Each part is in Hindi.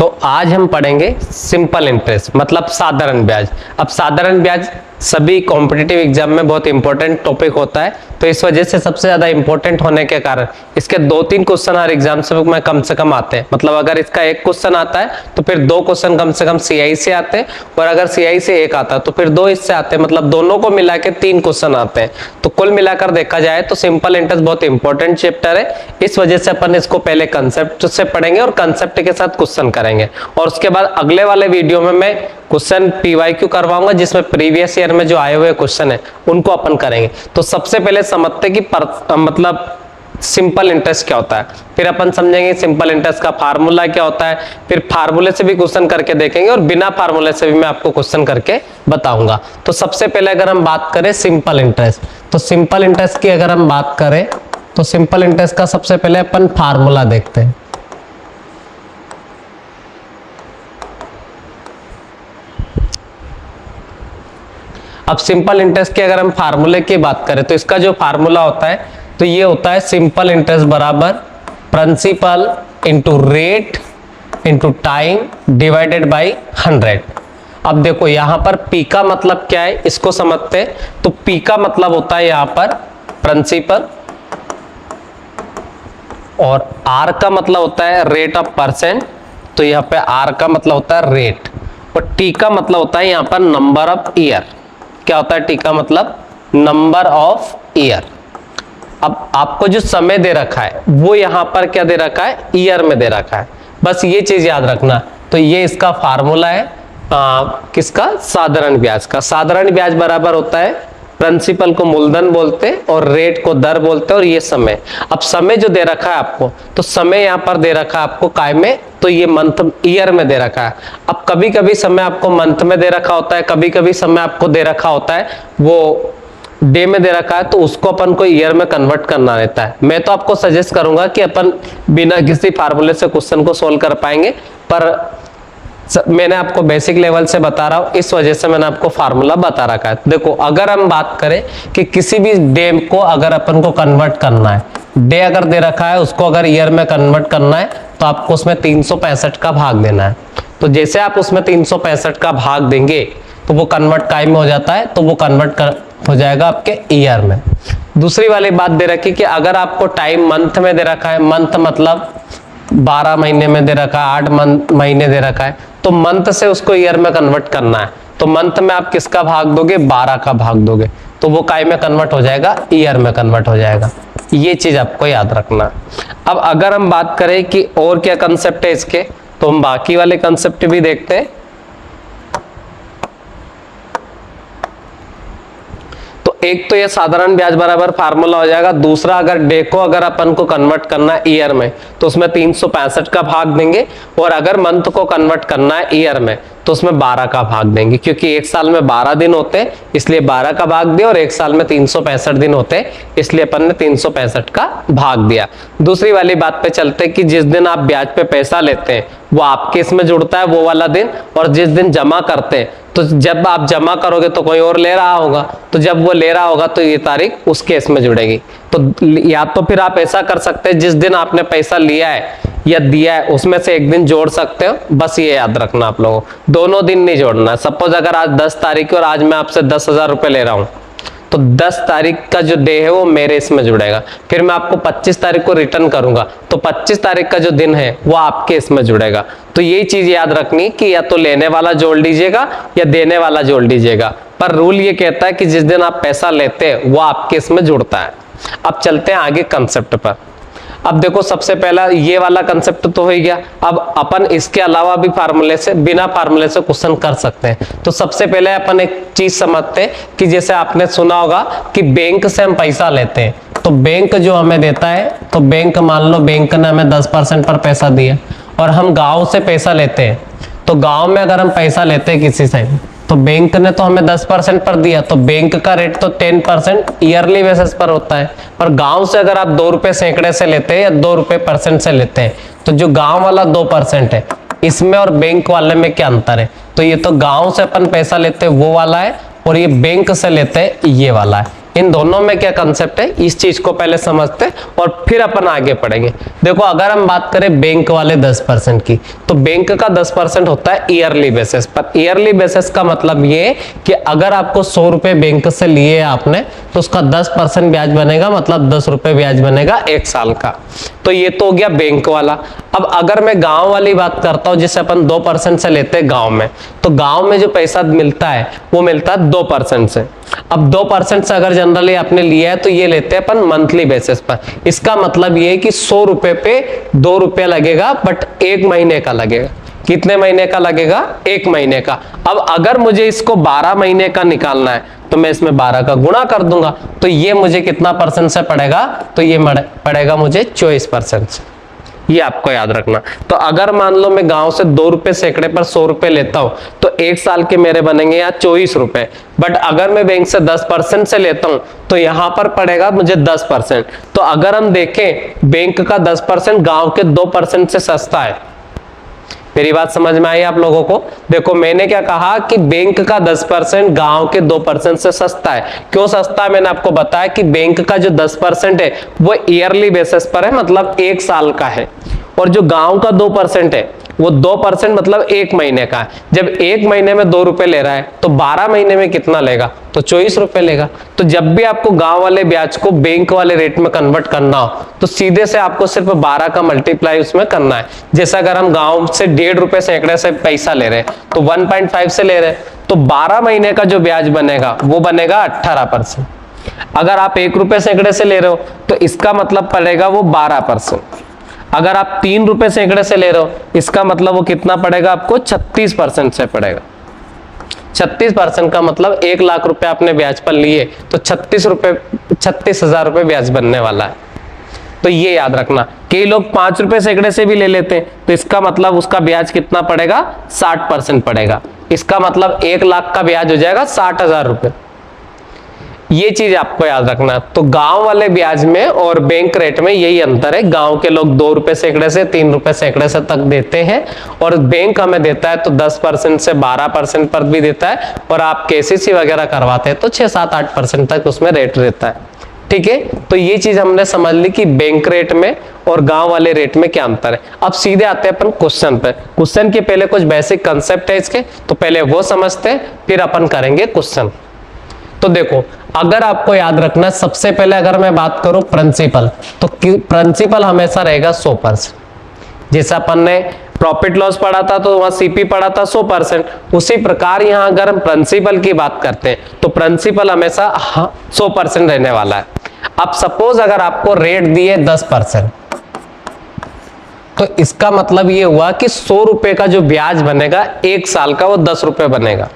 तो आज हम पढ़ेंगे सिंपल इंटरेस्ट मतलब साधारण ब्याज। अब साधारण ब्याज सभी कॉम्पिटिटिव एग्जाम में बहुत इंपॉर्टेंट टॉपिक होता है, तो इस वजह से सबसे ज्यादा इंपॉर्टेंट होने के कारण इसके 2-3 क्वेश्चन हर एग्जाम में कम से कम आते हैं। मतलब अगर इसका एक क्वेश्चन आता है तो फिर 2 क्वेश्चन कम से कम सीआई से आते हैं, और अगर सीआई से एक आता है तो फिर 2 इससे आते हैं, मतलब दोनों को मिला के 3 क्वेश्चन आते हैं। तो कुल मिलाकर देखा जाए तो सिंपल इंटरेस्ट बहुत इंपॉर्टेंट चैप्टर है, इस वजह से अपन इसको पहले कंसेप्ट से पढ़ेंगे और कंसेप्ट के साथ क्वेश्चन करेंगे, और उसके बाद अगले वाले वीडियो में मैं क्वेश्चन पीवाईक्यू करवाऊंगा जिसमें प्रीवियस ईयर में जो आए हुए क्वेश्चन है उनको अपन करेंगे। तो सबसे पहले समझते कि मतलब सिंपल इंटरेस्ट क्या होता है, फिर अपन समझेंगे सिंपल इंटरेस्ट का फार्मूला क्या होता है, फिर फार्मूले से भी क्वेश्चन करके देखेंगे और बिना फार्मूले से भी मैं आपको क्वेश्चन करके बताऊंगा। तो सबसे पहले अगर हम बात करें सिंपल इंटरेस्ट, तो सिंपल इंटरेस्ट की अगर हम बात करें तो सिंपल इंटरेस्ट का सबसे पहले अपन फार्मूला देखते हैं। अब सिंपल इंटरेस्ट की अगर हम फार्मूले की बात करें तो इसका जो फार्मूला होता है तो ये होता है सिंपल इंटरेस्ट बराबर principal into rate into time divided by 100। अब देखो यहां पर पी का मतलब क्या है इसको समझते हैं। तो पी का मतलब होता है यहां पर प्रिंसिपल, और आर का मतलब होता है रेट ऑफ परसेंट, तो यहां पे आर का मतलब होता है रेट, और टी का मतलब होता है यहां पर नंबर ऑफ ईयर। क्या होता है टी का मतलब नंबर ऑफ ईयर। अब आपको जो समय दे रखा है वो यहां पर क्या दे रखा है, ईयर में दे रखा है, बस ये चीज याद रखना। तो ये इसका फार्मूला है किसका, साधारण ब्याज का। साधारण ब्याज बराबर होता है प्रिंसिपल को मूलधन बोलते हैं और रेट को दर बोलते हैं, और ये समय। अब समय जो दे रखा है आपको, तो समय यहाँ पर दे रखा है आपको काय में, तो ये मंथ ईयर में दे रखा है। अब कभी कभी समय आपको मंथ में दे रखा होता है, कभी कभी समय आपको दे रखा होता है वो डे में दे रखा है, तो उसको अपन को ईयर में कन्वर्ट करना रहता है। मैं तो आपको सजेस्ट करूंगा कि अपन बिना किसी फार्मूले से क्वेश्चन को सोल्व कर पाएंगे, पर मैंने आपको बेसिक लेवल से बता रहा हूं, इस वजह से मैंने आपको फार्मूला बता रखा है। देखो अगर हम बात करें कि किसी भी डे को अगर अपन को कन्वर्ट करना है, डे अगर दे रखा है उसको अगर ईयर में कन्वर्ट करना है तो आपको उसमें 365 का भाग देना है। तो जैसे आप उसमें 365 का भाग देंगे तो वो कन्वर्ट काय में हो जाता है, तो वो कन्वर्ट हो जाएगा आपके ईयर में। दूसरी वाली बात दे रखी कि अगर आपको टाइम मंथ में दे रखा है, मंथ मतलब 12 महीने में दे रखा है, 8 महीने दे रखा है, तो मंथ से उसको ईयर में कन्वर्ट करना है, तो मंथ में आप किसका भाग दोगे, 12 का भाग दोगे, तो वो काय में कन्वर्ट हो जाएगा, ईयर में कन्वर्ट हो जाएगा। ये चीज आपको याद रखना। अब अगर हम बात करें कि और क्या कंसेप्ट है इसके, तो हम बाकी वाले कंसेप्ट भी देखते हैं। एक तो ये साधारण ब्याज बराबर फार्मूला हो जाएगा। दूसरा, अगर डे को अगर अपन को कन्वर्ट करना है ईयर में तो उसमें 365 का भाग देंगे, और अगर मंथ को कन्वर्ट करना है ईयर में तो उसमें 12 का भाग देंगे, क्योंकि एक साल में 12 दिन होते हैं इसलिए 12 का भाग दिया, और एक साल में 365 दिन होते हैं इसलिए अपन ने 365 का भाग दिया। दूसरी वाली बात पे चलते कि जिस दिन आप ब्याज पे पैसा लेते हैं वो आपके इसमें जुड़ता है वो वाला दिन, और जिस दिन जमा करते हैं तो जब आप जमा करोगे तो कोई और ले रहा होगा, तो जब वो ले रहा होगा तो ये तारीख उस केस में जुड़ेगी। तो या तो फिर आप ऐसा कर सकते हैं जिस दिन आपने पैसा लिया है या दिया है उसमें से एक दिन जोड़ सकते हो, बस ये याद रखना आप लोगों, दोनों दिन नहीं जोड़ना। सपोज अगर आज 10 तारीख है और आज मैं आपसे 10,000 रुपए ले रहा हूं, तो 10 तारीख का जो डे है वो मेरे इसमें जुड़ेगा, फिर मैं आपको 25 तारीख को रिटर्न करूंगा तो 25 तारीख का जो दिन है वो आपके इसमें जुड़ेगा। तो यही चीज याद रखनी कि या तो लेने वाला जोड़ लीजिएगा या देने वाला जोड़ लीजिएगा, पर रूल ये कहता है कि जिस दिन आप पैसा लेते हैं वो आपके इसमें जुड़ता है। अब चलते हैं आगे कंसेप्ट पर। अब देखो सबसे पहला ये वाला कंसेप्ट तो हो ही गया। अब अपन इसके अलावा भी फार्मूले से, बिना फार्मूले से क्वेश्चन कर सकते हैं। तो सबसे पहले अपन एक चीज समझते हैं कि जैसे आपने सुना होगा कि बैंक से हम पैसा लेते हैं, तो बैंक जो हमें देता है, तो बैंक मान लो बैंक ने हमें 10% पर पैसा दिया, और हम गाँव से पैसा लेते हैं, तो गाँव में अगर हम पैसा लेते हैं किसी से, तो बैंक ने तो हमें 10% पर दिया, तो बैंक का रेट तो 10% ईयरली बेसिस पर होता है। पर गांव से अगर आप 2 रुपए सैकड़े से लेते हैं या 2 रुपए % से लेते हैं, तो जो गांव वाला 2% है इसमें और बैंक वाले में क्या अंतर है, तो ये तो गांव से अपन पैसा लेते हैं वो वाला है, और ये बैंक से लेते हैं ये वाला है। इन दोनों में क्या कंसेप्ट है, इस चीज को पहले समझते और फिर अपन आगे पढ़ेंगे। देखो अगर हम बात करें बैंक वाले 10% की, तो बैंक का 10% होता है ईयरली बेसिस पर। ईयरली बेसिस का मतलब ये कि अगर आपको 100 रुपए बैंक से लिए आपने, तो उसका 10% ब्याज बनेगा, मतलब 10 रुपए ब्याज बनेगा 1 साल का। तो ये तो हो गया बैंक वाला। अब अगर मैं गांव वाली बात करता हूं, जिसे अपन 2% से लेते हैं गांव में, तो गांव में जो पैसा मिलता है वो मिलता है 2% से। अब 2% से अगर जनरली आपने लिया है तो ये लेते हैं अपन मंथली बेसिस पर। इसका मतलब ये है कि 100 रुपए पे 2 रुपया लगेगा, बट 1 महीने का लगेगा। कितने महीने का लगेगा? 1 महीने का। अब अगर मुझे इसको 12 महीने का निकालना है तो मैं इसमें 12 का गुणा कर दूंगा, तो ये मुझे कितना परसेंट से पड़ेगा? तो ये पड़ेगा मुझे 24% से। ये आपको याद रखना। तो अगर मान लो मैं गांव से 2 रुपए सैकड़े पर 100 रुपए लेता हूं, तो 1 साल के मेरे बनेंगे यहाँ 24 रुपए। बट अगर मैं बैंक से 10% से लेता हूं तो यहां पर पड़ेगा मुझे 10%। तो अगर हम देखें बैंक का 10% गांव के 2% से सस्ता है। मेरी बात समझ में आई आप लोगों को? देखो मैंने क्या कहा कि बैंक का 10% गांव के 2% से सस्ता है। क्यों सस्ता है? मैंने आपको बताया कि बैंक का जो 10% है वो ईयरली बेसिस पर है, मतलब 1 साल का है, और जो गांव का 2% है वो 2% मतलब 1 महीने का है। जब 1 महीने में 2 रुपए ले रहा है तो 12 महीने में कितना लेगा? तो 24 रुपए लेगा। तो जब भी आपको गांव वाले ब्याज को बैंक वाले रेट में कन्वर्ट करना हो तो सीधे से आपको सिर्फ 12 का मल्टीप्लाई उसमें करना है। जैसे अगर हम गांव से 1.5 रुपए सैकड़े से पैसा ले रहे हैं तो 1.5 से ले रहे हैं, तो 12 महीने का जो ब्याज बनेगा वो बनेगा 18%। अगर आप 1 रुपए सैकड़े से ले रहे हो तो इसका मतलब पड़ेगा वो 12%। अगर आप 3 रुपए सैकड़े से ले रहे हो इसका मतलब वो कितना पड़ेगा आपको? 36% से पड़ेगा। 36% का मतलब 1 लाख रुपए आपने ब्याज पर लिए तो 36,000 रुपए ब्याज बनने वाला है। तो ये याद रखना। कई लोग 5 रुपए सैकड़े से भी ले लेते हैं तो इसका मतलब उसका ब्याज कितना पड़ेगा? 60% पड़ेगा। इसका मतलब 1 लाख का ब्याज हो जाएगा 60,000 रुपए। ये चीज आपको याद रखना। तो गांव वाले ब्याज में और बैंक रेट में यही अंतर है। गांव के लोग 2 रुपए सैकड़े से 3 रुपए सैकड़े से तक देते हैं, और बैंक हमें देता है तो 10% से 12% पर भी देता है, और आप केसीसी वगैरह करवाते हैं तो 6-7-8% तक उसमें रेट रहता है। ठीक है, तो ये चीज हमने समझ ली कि बैंक रेट में और गांव वाले रेट में क्या अंतर है। अब सीधे आते हैं अपन क्वेश्चन पे। क्वेश्चन के पहले कुछ बेसिक कंसेप्ट है इसके, तो पहले वो समझते हैं फिर अपन करेंगे क्वेश्चन। तो देखो अगर आपको याद रखना है, सबसे पहले अगर मैं बात करूं प्रिंसिपल, तो प्रिंसिपल हमेशा रहेगा 100%। जैसा अपन ने प्रॉफिट लॉस पढ़ा था तो वहां सीपी पढ़ा था 100%, उसी प्रकार यहां अगर हम प्रिंसिपल की बात करते हैं तो प्रिंसिपल हमेशा 100% रहने वाला है। अब सपोज अगर आपको रेट दिए 10%, तो इसका मतलब ये हुआ कि 100 रुपए का जो ब्याज बनेगा 1 साल का वो 10 रुपए बनेगा।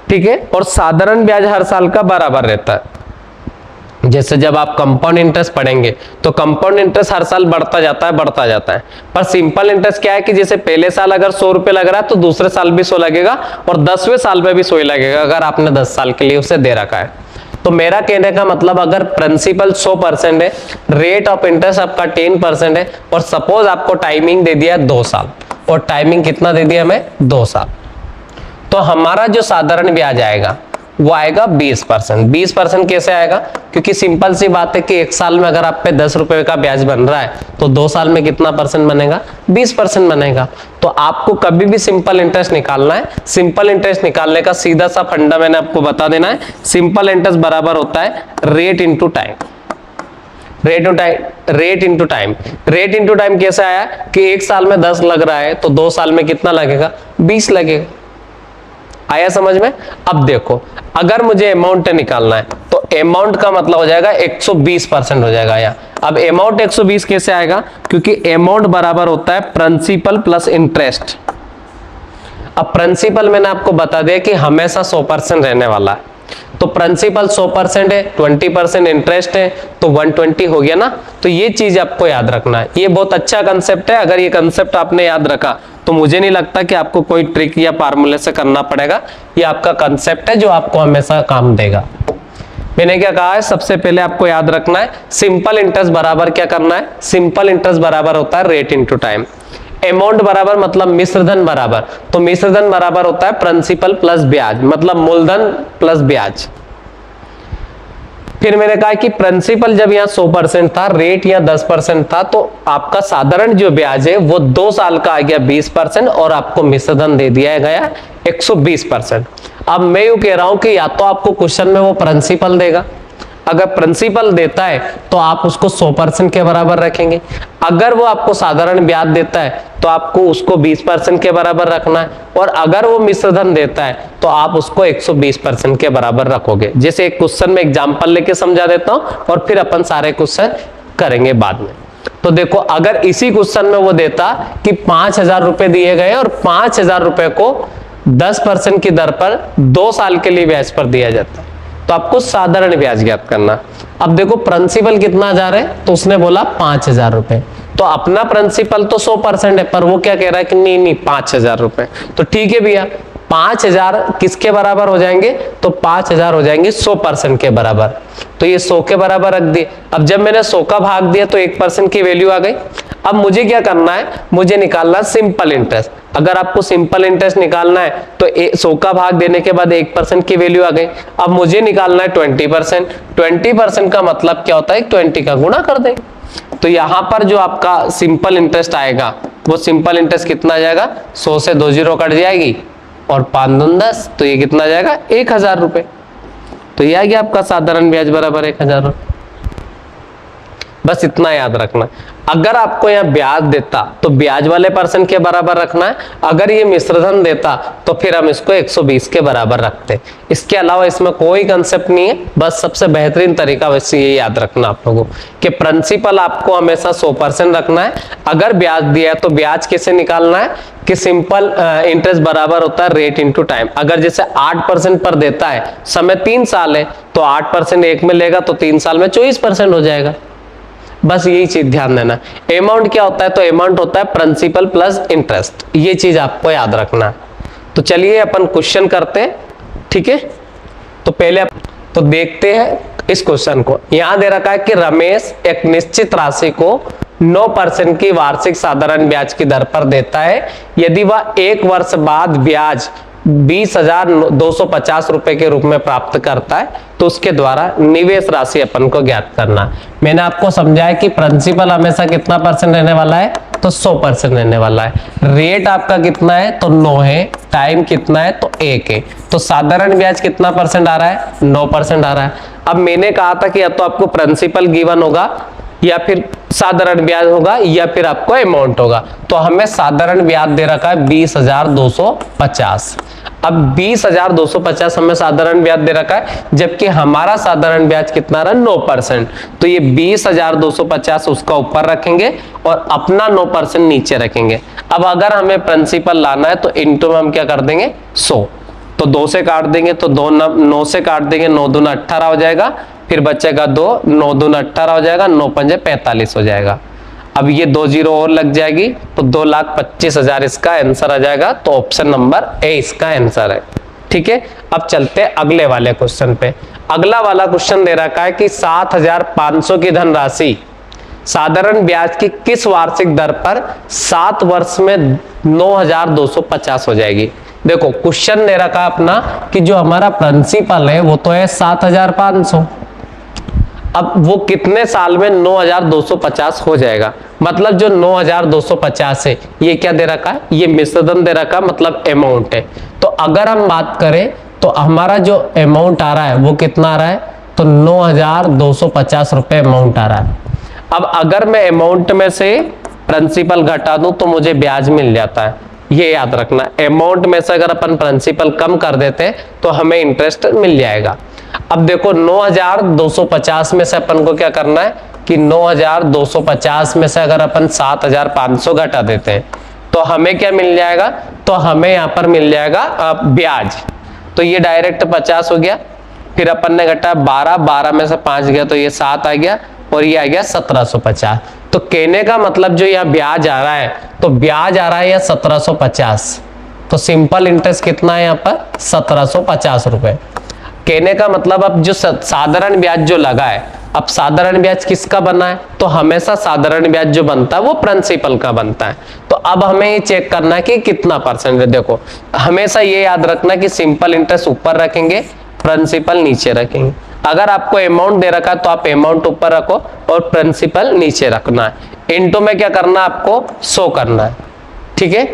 ठीक है, और साधारण ब्याज हर साल का बराबर रहता है। जैसे जब आप कंपाउंड इंटरेस्ट पढ़ेंगे तो कंपाउंड इंटरेस्ट हर साल बढ़ता जाता है। पर सिंपल इंटरेस्ट क्या है कि जैसे पहले साल अगर 100 रुपए लग रहा है तो दूसरे साल भी 100 लगेगा, और 10वें साल में भी 100 ही लगेगा अगर आपने 10 साल के लिए उसे दे रखा है। तो मेरा कहने का मतलब अगर प्रिंसिपल 100% है, रेट ऑफ इंटरेस्ट आपका 10% है, और सपोज आपको टाइमिंग दे दिया 2 साल, और टाइमिंग कितना दे दिया हमें? 2 साल, तो हमारा जो साधारण ब्याज आएगा वो आएगा 20%। 20% कैसे आएगा? क्योंकि सिंपल सी बात है कि 1 साल में अगर आप पे 10 रुपए का ब्याज बन रहा है तो 2 साल में कितना परसेंट बनेगा? 20% बनेगा। तो आपको कभी भी सिंपल इंटरेस्ट निकालना है, सिंपल इंटरेस्ट निकालने का सीधा सा फंडा मैंने आपको बता देना है। सिंपल इंटरेस्ट बराबर होता है rate into time. Rate into time कैसे आया कि 1 साल में 10 लग रहा है तो 2 साल में कितना लगेगा? 20 लगेगा। आया समझ में? अब देखो अगर मुझे अमाउंट निकालना है तो अमाउंट का मतलब हो जाएगा 120% हो जाएगा यहाँ। अब अमाउंट 120 कैसे आएगा? क्योंकि अमाउंट बराबर होता है प्रिंसिपल प्लस इंटरेस्ट। अब प्रिंसिपल मैंने आपको बता दिया कि हमेशा 100% रहने वाला है, तो प्रिंसिपल 100% है, 20% इंटरेस्ट है, तो 120 हो गया ना। तो ये चीज आपको याद रखना है। ये बहुत अच्छा कंसेप्ट है। अगर ये कंसेप्ट आपने याद रखा तो मुझे नहीं लगता कि आपको कोई ट्रिक या फार्मूले से करना पड़ेगा। ये आपका कंसेप्ट है जो आपको हमेशा काम देगा। मैंने क्या कहा है? सबसे पहले आपको याद रखना है सिंपल इंटरेस्ट बराबर क्या करना है? सिंपल इंटरेस्ट बराबर होता है रेट इंटू टाइम। अमाउंट बराबर मतलब मिश्रधन बराबर, तो मिश्रधन बराबर होता है प्रिंसिपल प्लस ब्याज, मतलब मूलधन प्लस ब्याज। फिर मैंने कहा कि प्रिंसिपल जब यहाँ 100% था, रेट यहाँ 10% था, तो आपका साधारण जो ब्याज है वो 2 साल का आ गया 20% और आपको मिश्रधन दे दिया गया 120%। अब मैं यूं कह रहा हूं कि या तो आपको क्वेश्चन में वो प्रिंसिपल देगा, अगर प्रिंसिपल देता है तो आप उसको 100% के बराबर रखेंगे, अगर वो आपको साधारण ब्याज देता है तो आपको उसको 20% के बराबर रखना है, और अगर वो मिश्रधन देता है तो आप उसको 120% के बराबर रखोगे। जैसे एक क्वेश्चन में एग्जांपल लेके समझा देता हूं और फिर अपन सारे क्वेश्चन करेंगे बाद में। तो देखो, अगर इसी क्वेश्चन में वो देता कि 5,000 रुपए दिए गए और 5,000 रुपए को 10% की दर पर 2 साल के लिए ब्याज पर दिया जाता है, तो आपको साधारण ब्याज ज्ञात करना। अब देखो प्रिंसिपल कितना जा रहा है, तो उसने बोला 5,000 रुपए, तो अपना प्रिंसिपल तो 100% है, पर वो क्या कह रहा है कि नहीं 5,000 रुपए। तो ठीक है भैया, 5,000 किसके बराबर हो जाएंगे, तो 5,000 हो जाएंगे 100% के बराबर। तो ये 100 के बराबर रख दिए। अब जब मैंने 100 का भाग दिया तो 1% की वैल्यू आ गई। अब मुझे क्या करना है, मुझे निकालना सिंपल इंटरेस्ट। अगर आपको सिंपल इंटरेस्ट निकालना है तो 100 का भाग देने के बाद 1% की वैल्यू आ गई। अब मुझे निकालना है 20%। 20% का मतलब क्या होता है, 20 का गुणा कर दें। तो यहां पर जो आपका सिंपल इंटरेस्ट आएगा वो सिंपल इंटरेस्ट कितना आ जाएगा, 100 से 2 जीरो कट जाएगी और 5 दूनी 10, तो ये कितना आ जाएगा 1,000 रुपए। तो ये आ गया आपका साधारण ब्याज बराबर 1,000 रुपए। बस इतना याद रखना। अगर आपको यहाँ ब्याज देता तो ब्याज वाले परसेंट के बराबर रखना है, अगर ये मिश्रधन देता तो फिर हम इसको 120 के बराबर रखते। इसके अलावा इसमें कोई कंसेप्ट नहीं है, बस सबसे बेहतरीन तरीका वैसे ये याद रखना आप लोगों कि प्रिंसिपल आपको हमेशा 100% रखना है। अगर ब्याज दिया है तो ब्याज कैसे निकालना है कि सिंपल इंटरेस्ट बराबर होता है रेट इंटू टाइम। अगर जैसे 8% पर देता है, समय 3 साल है, तो 8% एक में लेगा तो 3 साल में 24% हो जाएगा। बस यही चीज ध्यान देना। अमाउंट क्या होता है, तो अमाउंट होता है प्रिंसिपल प्लस इंटरेस्ट, ये चीज आपको याद रखना। तो चलिए अपन क्वेश्चन करते हैं, ठीक है। तो पहले तो देखते हैं इस क्वेश्चन को। यहां दे रखा है कि रमेश एक निश्चित राशि को 9% की वार्षिक साधारण ब्याज की दर पर देता है। यदि वह 1 वर्ष बाद ब्याज 20,250 रुपए के रूप में प्राप्त करता है तो उसके द्वारा निवेश राशि अपन को ज्ञात करना। मैंने आपको समझाया कि प्रिंसिपल हमेशा कितना परसेंट रहने वाला है, तो 100% रहने वाला है। रेट आपका कितना है, तो 9 है। टाइम कितना है, तो 1 है। तो साधारण ब्याज कितना परसेंट आ रहा है, 9% आ रहा है। अब मैंने कहा था कि या तो आपको प्रिंसिपल गिवन होगा या फिर साधारण ब्याज होगा या फिर आपको अमाउंट होगा। तो हमें साधारण ब्याज दे रखा है 20,250। अब 20,250 हमें साधारण ब्याज दे रखा है, जबकि हमारा साधारण ब्याज कितना रहा, 9%। तो ये 20,250 उसका ऊपर रखेंगे और अपना 9% नीचे रखेंगे। अब अगर हमें प्रिंसिपल लाना है तो इंटू में हम क्या कर देंगे 100, तो 2 से काट देंगे, तो 9 से काट देंगे, 9 दूना 18 हो जाएगा, फिर बचेगा 2, 9 दूना 18 हो जाएगा, 9 पंजे 45 हो जाएगा। अब ये 2 जीरो और लग जाएगी, तो 2,25,000 इसका आंसर आ जाएगा। तो ऑप्शन नंबर ए इसका आंसर है, ठीक है। अब चलते हैं अगले वाले क्वेश्चन पे। अगला वाला क्वेश्चन दे रखा है कि 7,500 की धनराशि साधारण ब्याज की किस वार्षिक दर पर 7 वर्ष में 9,250 हो जाएगी। देखो क्वेश्चन दे रखा है अपना कि जो हमारा प्रिंसिपल है वो तो है 7,500, अब वो कितने साल में 9,250 हो जाएगा। मतलब जो 9,250 है ये क्या दे रखा है, ये मिश्रधन दे रखा है, मतलब अमाउंट है। तो अगर हम बात करें तो हमारा जो अमाउंट आ रहा है वो कितना आ रहा है, तो 9,250 रुपए अमाउंट आ रहा है। अब अगर मैं अमाउंट में से प्रिंसिपल घटा दूं तो मुझे ब्याज मिल जाता है, ये याद रखना। अमाउंट में से अगर अपन प्रिंसिपल कम कर देते हैं तो हमें इंटरेस्ट मिल जाएगा। अब देखो 9,250 में से अपन को क्या करना है कि 9,250 में से अगर अपन 7,500 घटा देते हैं तो हमें क्या मिल जाएगा, तो हमें यहाँ पर मिल जाएगा ब्याज। तो ये डायरेक्ट 50 हो गया, फिर अपन ने घटा 12 में से 5 गया तो ये 7 आ गया और ये आ गया 1,750। तो कहने का मतलब जो यहाँ ब्याज आ रहा है, तो ब्याज आ रहा है यहाँ 1,750। तो सिंपल इंटरेस्ट कितना है यहाँ पर 1,750 रुपए। कहने का मतलब अब जो साधारण ब्याज जो लगा है, अब साधारण ब्याज किसका बना है, तो हमेशा साधारण ब्याज जो बनता है वो प्रिंसिपल का बनता है। तो अब हमें ये चेक करना है कि कितना परसेंट है। देखो हमेशा ये याद रखना कि सिंपल इंटरेस्ट ऊपर रखेंगे, प्रिंसिपल नीचे रखेंगे। अगर आपको अमाउंट दे रखा है तो आप अमाउंट ऊपर रखो और प्रिंसिपल नीचे रखना है। इनटू में क्या करना है, आपको शो करना है, ठीक है।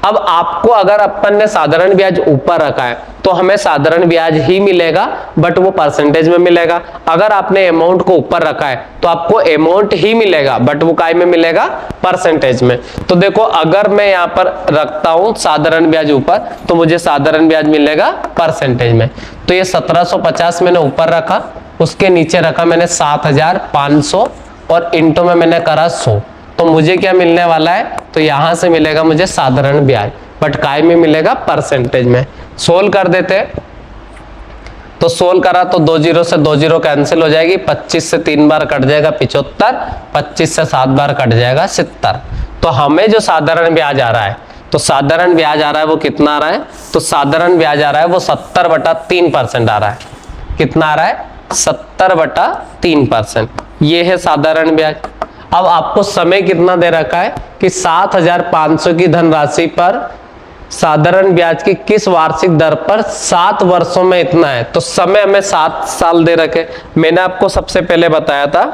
अब आपको अगर अपन ने साधारण ब्याज ऊपर रखा है तो हमें साधारण ब्याज ही मिलेगा, बट वो परसेंटेज में मिलेगा। अगर आपने अमाउंट को ऊपर रखा है तो आपको अमाउंट ही मिलेगा, बट वो काय में मिलेगा, परसेंटेज में। तो देखो अगर मैं यहाँ पर रखता हूं साधारण ब्याज ऊपर तो मुझे साधारण ब्याज मिलेगा परसेंटेज में। तो ये 1750 मैंने ऊपर रखा, उसके नीचे रखा मैंने 7500 और इंटू में मैंने करा 100। तो मुझे क्या मिलने वाला है, तो यहां से मिलेगा मुझे साधारण ब्याज, बट काय में मिलेगा, परसेंटेज में। सोल्व कर देते हैं, तो सोल्व करा तो 2 जीरो से 2 जीरो कैंसिल हो जाएगी, 25 से 3 बार कट जाएगा 75, 25 से 7 बार कट जाएगा 70। तो हमें जो साधारण ब्याज आ रहा है, तो साधारण ब्याज आ रहा है वो कितना आ रहा है, तो साधारण ब्याज आ रहा है वो 70/3% आ रहा है। कितना आ रहा है, 70/3%। ये है साधारण ब्याज। अब आपको समय कितना दे रखा है कि 7500 की धनराशि पर साधारण ब्याज की किस वार्षिक दर पर 7 वर्षों में इतना है। तो समय हमें 7 साल दे रखे। मैंने आपको सबसे पहले बताया था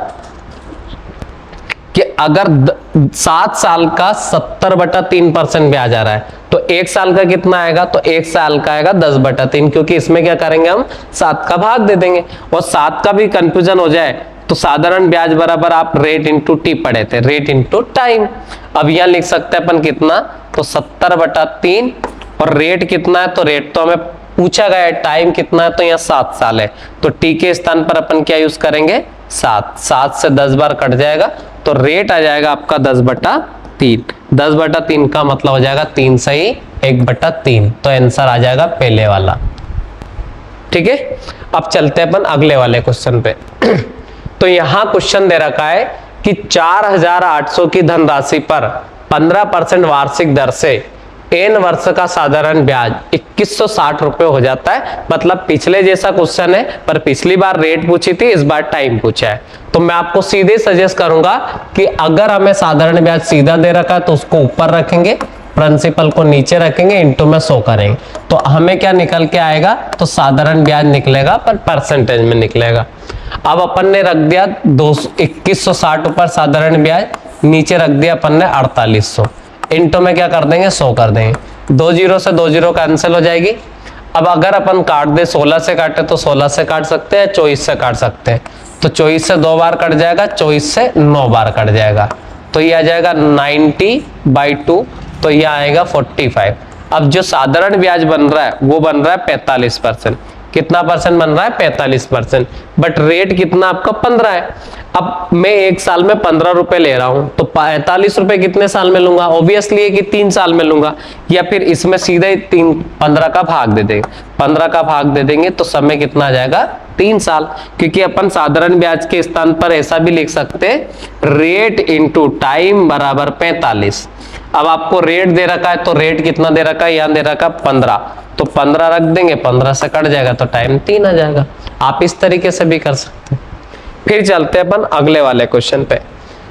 कि अगर 7 साल का 70/3% ब्याज आ रहा है तो 1 साल का कितना आएगा, तो 1 साल का आएगा 10/3, क्योंकि इसमें क्या करेंगे हम 7 का भाग दे देंगे। और 7 का भी कंफ्यूजन हो जाए तो साधारण ब्याज बराबर आप रेट इंटू टी पढ़े थे, रेट इंटू टाइम। अब यहां लिख सकते हैं अपन कितना, तो 70/3 और रेट कितना है, तो रेट तो हमें पूछा गया है, टाइम कितना है, तो यहाँ 7 साल है। तो टी के स्थान पर अपन क्या यूज करेंगे, 7। 7 से 10 बार कट जाएगा तो रेट आ जाएगा आपका 10/3। 10/3 का मतलब हो जाएगा 3 सही 1/3। तो आंसर आ जाएगा पहले वाला, ठीक है। अब चलते हैं अपन अगले वाले क्वेश्चन पे। तो यहां क्वेश्चन दे रखा है कि 4800 की धनराशि पर 15% वार्षिक दर से n वर्ष का साधारण ब्याज 2160 रुपए हो जाता है। मतलब पिछले जैसा क्वेश्चन है, पर पिछली बार रेट पूछी थी, इस बार टाइम पूछा है। तो मैं आपको सीधे सजेस्ट करूंगा कि अगर हमें साधारण ब्याज सीधा दे रखा है तो उसको ऊपर रखेंगे, प्रिंसिपल को नीचे रखेंगे, इंटू में 100 करेंगे। तो हमें क्या निकल के आएगा, तो साधारण ब्याज निकलेगा पर परसेंटेज में निकलेगा। अब अपन ने रख दिया 2160 ऊपर साधारण ब्याज, नीचे रख दिया अपन ने 4800, इंटू में क्या कर देंगे 100 कर देंगे। 2 जीरो से 2 जीरो कैंसिल हो जाएगी। अब अगर अपन काट दे 16 से काटे तो 16 से काट सकते हैं, 24 से काट सकते हैं। तो 24 से 2 बार कट जाएगा, 24 से 9 बार कट जाएगा। तो ये आ जाएगा 90/2, तो ये आएगा 45। अब जो साधारण ब्याज बन रहा है वो बन रहा है 45%। कितना परसेंट बन रहा है, 45%। बट रेट कितना आपका 15 है। अब मैं 1 साल में 15 रुपए ले रहा हूं, तो 45 रुपए कितने साल में लूंगा, ऑब्वियसली कि 3 साल में लूंगा। या फिर इसमें सीधे 15 का भाग दे देंगे, 15 का भाग दे देंगे तो समय कितना आ जाएगा, 3 साल। क्योंकि अपन साधारण ब्याज के स्थान पर ऐसा भी लिख सकते हैं, रेट इंटू टाइम बराबर 45। अब आपको रेट दे रखा है तो रेट कितना दे रखा है, यहां दे रखा 15, तो 15 रख देंगे, 15 से कट जाएगा तो टाइम 3 आ जाएगा। आप इस तरीके से भी कर सकते हैं। फिर चलते हैं अपन अगले वाले क्वेश्चन पे।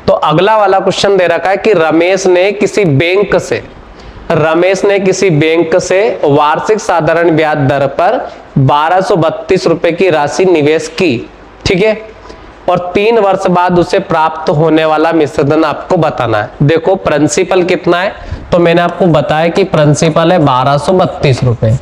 तो अगला वाला क्वेश्चन दे रखा है कि रमेश ने किसी बैंक से वार्षिक साधारण ब्याज दर पर 1232 रुपए की राशि निवेश की, ठीक है, और 3 वर्ष बाद उसे प्राप्त होने वाला मिश्रधन आपको बताना है। देखो प्रिंसिपल कितना है, तो मैंने आपको बताया कि प्रिंसिपल है 1232 रुपए,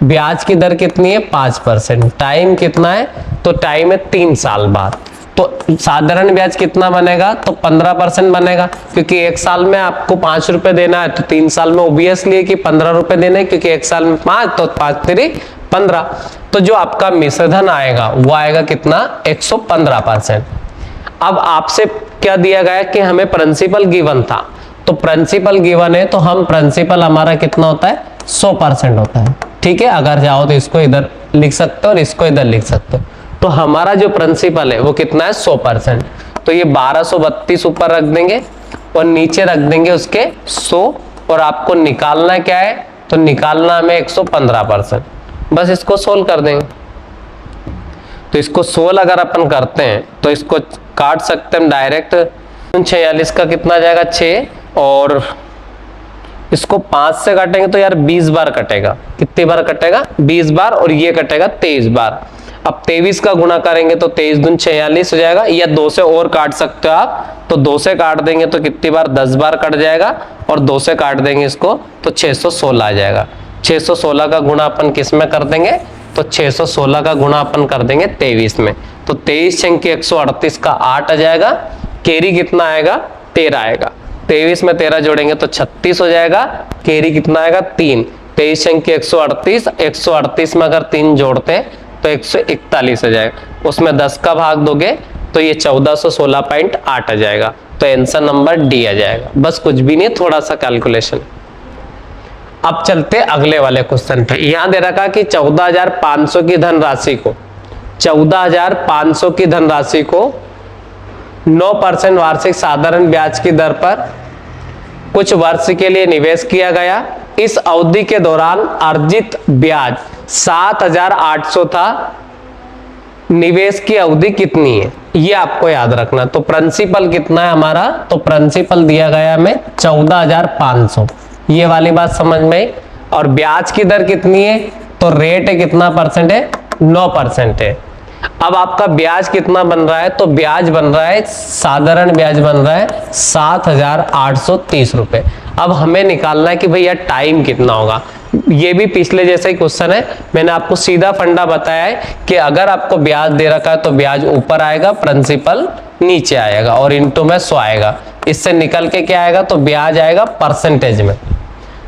ब्याज की दर कितनी है 5%, टाइम कितना है, तो टाइम है 3 साल बाद। तो साधारण ब्याज कितना बनेगा, तो 15% बनेगा, क्योंकि 1 साल में आपको 5 रुपए देना है, तो 3 साल में ऑब्वियसली कि 15 रुपए देने, क्योंकि 1 साल में 5, तो 5 3 15। तो जो आपका मिश्रधन आएगा वो आएगा कितना, 115%। अब आपसे क्या दिया गया कि हमें प्रिंसिपल गिवन था, तो प्रिंसिपल गिवन है तो हम प्रिंसिपल हमारा कितना होता है, 100% होता है, ठीक है। अगर चाहो तो इसको इधर लिख सकते हो और इसको इधर लिख सकते हो। तो हमारा जो प्रिंसिपल है वो कितना है, 100%। तो ये 1232 ऊपर रख देंगे और नीचे रख देंगे उसके 100, और आपको निकालना क्या है, तो निकालना हमें 115%। बस इसको सोल्व कर देंगे। तो इसको 16 अगर अपन करते हैं तो इसको काट सकते हैं डायरेक्ट। 46 का कितना जाएगा 6, और इसको 5 से काटेंगे तो यार 20 बार कटेगा। कितनी बार कटेगा, 20 बार, और ये कटेगा 23 बार। अब 23 का गुणा करेंगे तो 23 दूनी 46 हो जाएगा, या 2 से और काट सकते हो आप, तो 2 से काट देंगे तो कितनी बार 10 बार कट जाएगा, और 2 से काट देंगे इसको तो 616 आ जाएगा। 616 का गुणा अपन किस में कर देंगे, तो 616 का गुणा अपन कर देंगे 23 में, तो 23 छंग के 138 का 8 आ जाएगा, कैरी कितना आएगा 13 आएगा, 23 में 13 जोड़ेंगे तो 36 हो जाएगा, कैरी कितना आएगा 3, 23 छंग के 138, 138 में अगर 3 जोड़ते हैं तो 141 आ जाएगा, उसमें 10 का भाग दोगे तो ये 1416.8 आ जाएगा, तो आंसर नंबर डी आ जाएगा। बस कुछ भी नहीं, थोड़ा सा कैलकुलेशन। अब चलते अगले वाले क्वेश्चन पे। यहां दे रखा कि 14,500 की धनराशि को 14,500 की धनराशि को 9% वार्षिक साधारण ब्याज की दर पर कुछ वर्ष के लिए निवेश किया गया। इस अवधि के दौरान अर्जित ब्याज 7,800 था। निवेश की अवधि कितनी है ये आपको याद रखना। तो प्रिंसिपल कितना है हमारा, तो प्रिंसिपल दिया गया हमें 14,500, ये वाली बात समझ में आई। और ब्याज की दर कितनी है, तो रेट है कितना परसेंट है, 9% है। अब आपका ब्याज कितना बन रहा है, तो ब्याज बन रहा है, साधारण ब्याज बन रहा है 7,830 रुपए। अब हमें निकालना है कि भैया टाइम कितना होगा। ये भी पिछले जैसा ही क्वेश्चन है, मैंने आपको सीधा फंडा बताया है कि अगर आपको ब्याज दे रखा है तो ब्याज ऊपर आएगा, प्रिंसिपल नीचे आएगा और इनटू में 100 आएगा। इससे निकल के क्या आएगा, तो ब्याज आएगा परसेंटेज में।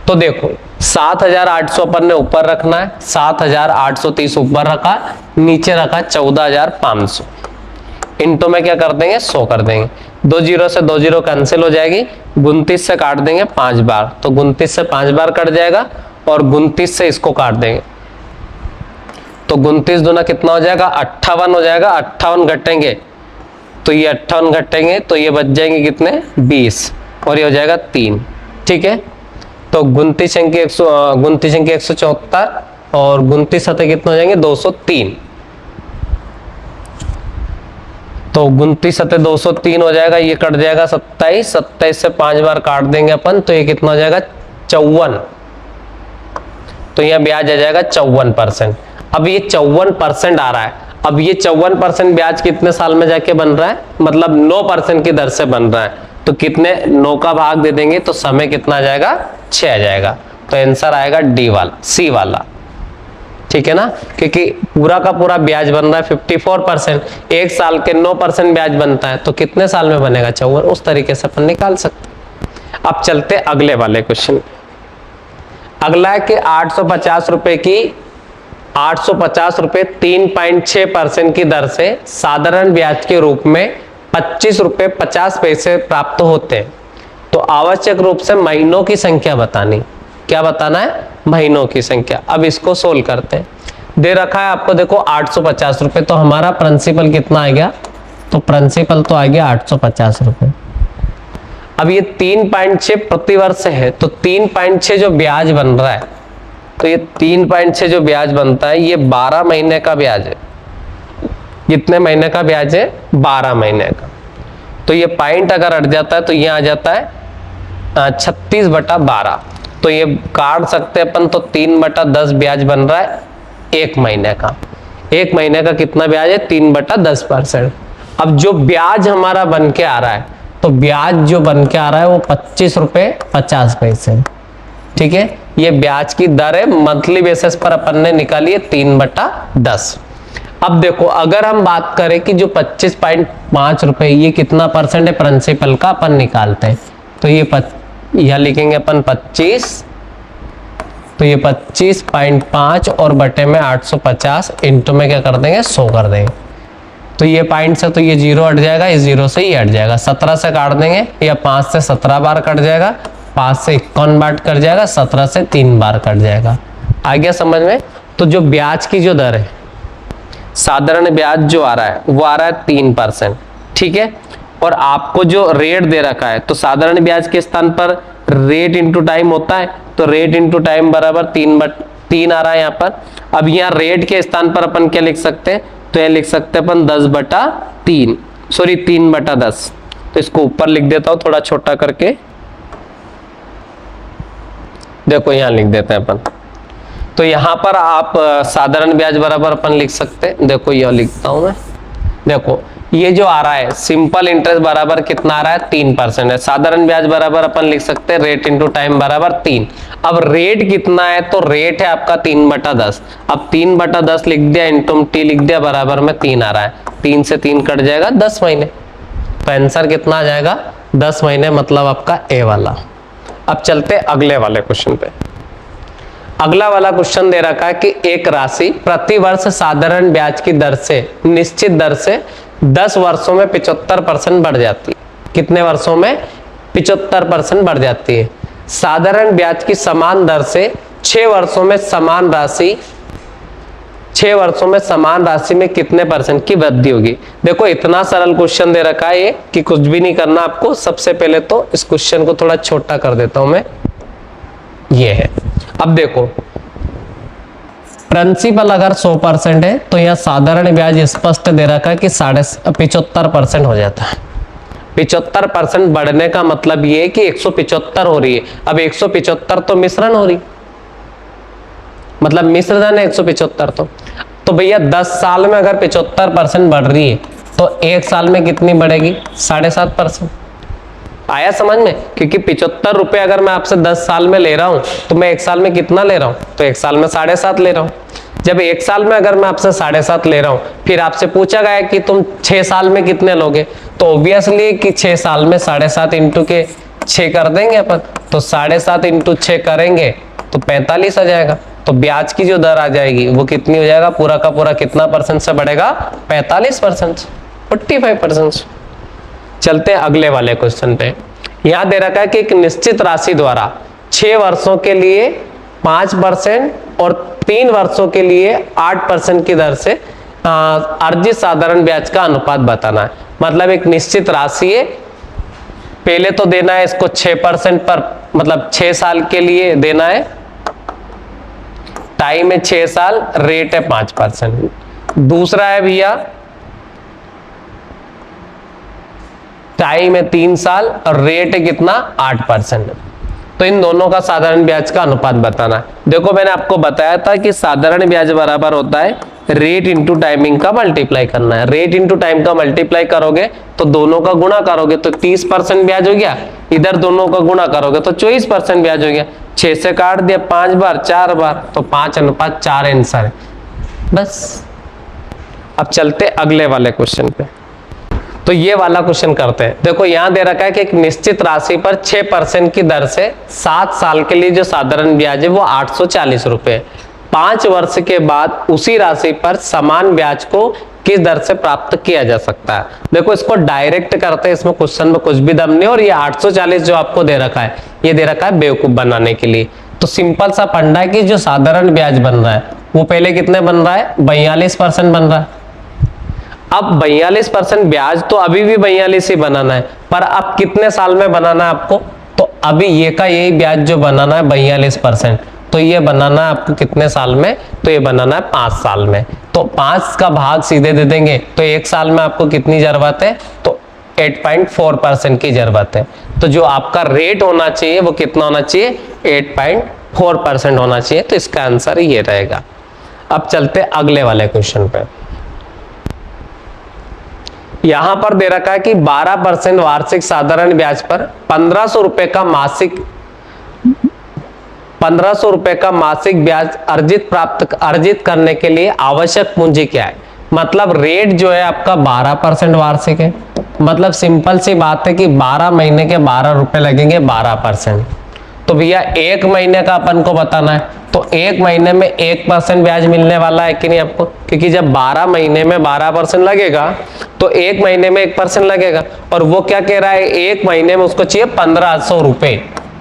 तो देखो 7,800 अपन ने ऊपर रखना है, 7,830 ऊपर रखा, नीचे रखा 14,500, इनटू में क्या कर देंगे 100 कर देंगे। 2 जीरो से 2 जीरो कैंसिल हो जाएगी, 29 से काट देंगे 5 बार, तो 29 से 5 बार कट जाएगा, और 29 से इसको काट देंगे तो 29 दूना कितना हो जाएगा 58 हो जाएगा। 58 घटेंगे तो ये 58 घटेंगे तो ये बच जाएंगे कितने 20, और ये हो जाएगा 3। ठीक है, तो 29 अंक 174 और 29 सतह कितने हो जाएंगे 203, तो 29 सतह 203 हो जाएगा, ये कट जाएगा 27, 27 से 5 बार काट देंगे अपन तो ये कितना हो जाएगा 54, तो यहाँ ब्याज आ जाएगा 54%। अब ये 54% आ रहा है। अब ये 54% ब्याज कितने साल में जाके बन रहा है, मतलब 9% की दर से बन रहा है, तो कितने 9 का भाग दे देंगे तो समय कितना आ जाएगा 6 आ जाएगा, तो आंसर आएगा डी वाला, सी वाला। ठीक है ना, क्योंकि पूरा का पूरा ब्याज बन रहा है 54%, एक साल के 9% ब्याज बनता है, तो कितने साल में बनेगा 54, उस तरीके से अपन निकाल सकते। अब चलते अगले वाले क्वेश्चन। अगला है कि 850 रुपए की 850 रुपए 3.6% की दर से साधारण ब्याज के रूप में 25 रुपए 50 पैसे प्राप्त होते हैं, तो आवश्यक रूप से महीनों की संख्या बतानी। क्या बताना है, महीनों की संख्या। अब इसको सोल्व करते हैं। दे रखा है आपको देखो 850 रुपए, तो हमारा प्रिंसिपल कितना आ गया, तो प्रिंसिपल तो आ गया 850 रुपए। अब ये 3.6 प्रति वर्ष है, तो 3.6 जो ब्याज बन रहा है, तो ये 3.6 जो ब्याज बनता है ये 12 महीने का ब्याज है। कितने महीने का ब्याज है, 12 महीने का। तो ये पॉइंट अगर हट जाता है तो ये आ जाता है 36/12, तो ये काट सकते अपन, तो 3/10 ब्याज बन रहा है 1 महीने का। 1 महीने का कितना ब्याज है, 3/10%। अब जो ब्याज हमारा बन के आ रहा है, तो ब्याज जो बन के आ रहा है वो 25 रुपए 50 पैसे। ठीक है, ये ब्याज की दर है, मंथली बेसिस पर अपन ने निकाली है 3/10। अब देखो अगर हम बात करें कि जो 25.5 रुपए ये कितना परसेंट है प्रिंसिपल का, अपन निकालते हैं, तो ये यह लिखेंगे अपन 25, तो ये 25.5 और बटे में 850 इंटू में क्या कर देंगे 100 कर देंगे, तो ये पॉइंट से तो ये 0 हट जाएगा, इस 0 से ये हट जाएगा, 17 से काट देंगे, या 5 से 17 बार कट जाएगा, 5 से 51 बार कट जाएगा, 17 से 3 बार कट जाएगा। आ गया समझ में। तो जो ब्याज की जो दर है, साधारण ब्याज जो आ रहा है वो आ रहा है 3%। ठीक है, और आपको जो रेट दे रखा है, तो साधारण ब्याज के स्थान पर रेट इंटू टाइम होता है, तो रेट इंटू टाइम बराबर 3 आ रहा है यहाँ पर। अब यहाँ रेट के स्थान पर अपन क्या लिख सकते हैं, तो ये लिख सकते हैं अपन 10/3, सॉरी 3/10, तो इसको ऊपर लिख देता हूं थोड़ा छोटा करके, देखो यहां लिख देते हैं अपन, तो यहाँ पर आप साधारण ब्याज बराबर अपन लिख सकते हैं, देखो यह लिखता हूं मैं, देखो ये जो आ रहा है सिंपल इंटरेस्ट बराबर कितना आ रहा है 3% है। साधारण ब्याज बराबर अपन लिख सकते हैं रेट इंटू टाइम बराबर 3। अब रेट कितना है, तो रेट है आपका 3/10। अब 3/10 लिख दिया इंटू टी लिख दिया बराबर में 3 आ रहा है, 3 से 3 कट जाएगा 10 महीने। तो आंसर कितना आ जाएगा 10 महीने, मतलब आपका ए वाला। अब चलते अगले वाले क्वेश्चन पे। अगला वाला क्वेश्चन दे रखा है कि एक राशि प्रति वर्ष साधारण ब्याज की दर से निश्चित दर से 10 वर्षों में 75% बढ़ जाती है। कितने वर्षों में 75% बढ़ जाती है। साधारण ब्याज की समान दर से 6 वर्षों में समान राशि 6 वर्षों में समान राशि में कितने % की वृद्धि होगी। देखो इतना सरल क्वेश्चन दे रखा है ये कि कुछ भी नहीं करना आपको। सबसे पहले तो इस क्वेश्चन को थोड़ा छोटा कर देता हूं मैं, ये है। अब देखो प्रिंसिपल अगर 100% है तो यह साधारण ब्याज स्पष्ट दे रखा है कि 75% हो जाता है। 75% बढ़ने का मतलब ये है कि 175 हो रही है। अब 175 तो मिश्रण हो रही, मतलब मिश्रधन है 175। तो भैया 10 साल में अगर 75% बढ़ रही है तो 1 साल में कितनी बढ़ेगी 7.5%। आया समझ में, क्योंकि 75 रुपए अगर मैं आपसे 10 साल में ले रहा हूं तो मैं 1 साल में कितना ले रहा हूं, तो 1 साल में 7.5 ले रहा हूं। जब 1 साल में अगर मैं आपसे 7.5 ले रहा हूं, फिर आपसे पूछा गया कि तुम 6 साल में कितने लोगे, तो ऑब्वियसली कि 6 साल में 7.5 इंटू के 6 कर देंगे अपन। तो 7.5 इंटू 6 करेंगे तो 45 आ जाएगा। तो ब्याज की जो दर आ जाएगी वो कितनी हो जाएगा, पूरा का पूरा कितना % से बढ़ेगा 45%, 45%। चलते हैं अगले वाले क्वेश्चन पे। यहां दे रखा है कि एक निश्चित राशि द्वारा 6 वर्षों के लिए 5% और 3 वर्षों के लिए 8% की दर से अर्जित साधारण ब्याज का अनुपात बताना है। मतलब एक निश्चित राशि है, पहले तो देना है इसको 6% पर, मतलब 6 साल के लिए देना है, टाइम है 6 साल, रेट है 5%। दूसरा है भैया टाइम है 3 साल और रेट है कितना 8%। तो इन दोनों का साधारण ब्याज का अनुपात बताना है। देखो मैंने आपको बताया था कि साधारण ब्याज बराबर होता है रेट इंटू टाइमिंग का मल्टीप्लाई करना है। रेट इंटू टाइम का मल्टीप्लाई करोगे तो दोनों का गुणा करोगे तो 30% ब्याज हो गया, इधर दोनों का गुणा करोगे तो 24% ब्याज हो गया। 6 से काट दिया 5 बार 4 बार, तो 5:4 आंसर है बस। अब चलते अगले वाले क्वेश्चन पे। तो ये वाला क्वेश्चन करते हैं। देखो यहां दे रखा है कि एक निश्चित राशि पर 6% की दर से 7 साल के लिए जो साधारण ब्याज है वो 840 रुपए। 5 वर्ष के बाद उसी राशि पर समान ब्याज को किस दर से प्राप्त किया जा सकता है। देखो इसको डायरेक्ट करते हैं, इसमें क्वेश्चन में कुछ भी दम नहीं। और ये 840 जो आपको दे रखा है ये दे रखा है बेवकूफ बनाने के लिए। तो सिंपल सा फंडा है कि जो साधारण ब्याज बन रहा है वो पहले कितने बन रहा है 42% बन रहा है। अब 42% ब्याज तो अभी भी 42 ही बनाना है, पर अब कितने साल में बनाना है आपको, तो अभी ये का यही ब्याज जो बनाना है 42%, तो ये बनाना है आपको कितने साल में, तो ये बनाना है 5 साल में। तो 5 का भाग सीधे दे देंगे तो 1 साल में आपको कितनी जरूरत है, तो 8.4% की जरूरत है। तो जो आपका रेट होना चाहिए वो कितना होना चाहिए 8.4% होना चाहिए। तो इसका आंसर ये रहेगा। अब चलते अगले वाले क्वेश्चन पे। यहां पर दे रखा है कि 12% वार्षिक साधारण ब्याज पर 1500 रुपए का मासिक ब्याज अर्जित करने के लिए आवश्यक पूंजी क्या है। मतलब रेट जो है आपका 12% वार्षिक है, मतलब सिंपल सी बात है कि 12 महीने के 12 रुपए लगेंगे 12%। तो भैया 1 महीने का अपन को बताना है, तो 1 महीने में 1% ब्याज मिलने वाला है कि नहीं आपको, क्योंकि जब 12 महीने में 12% लगेगा तो 1 महीने में 1% लगेगा। और वो क्या कह रहा है 1 महीने में उसको चाहिए 1500 रुपए।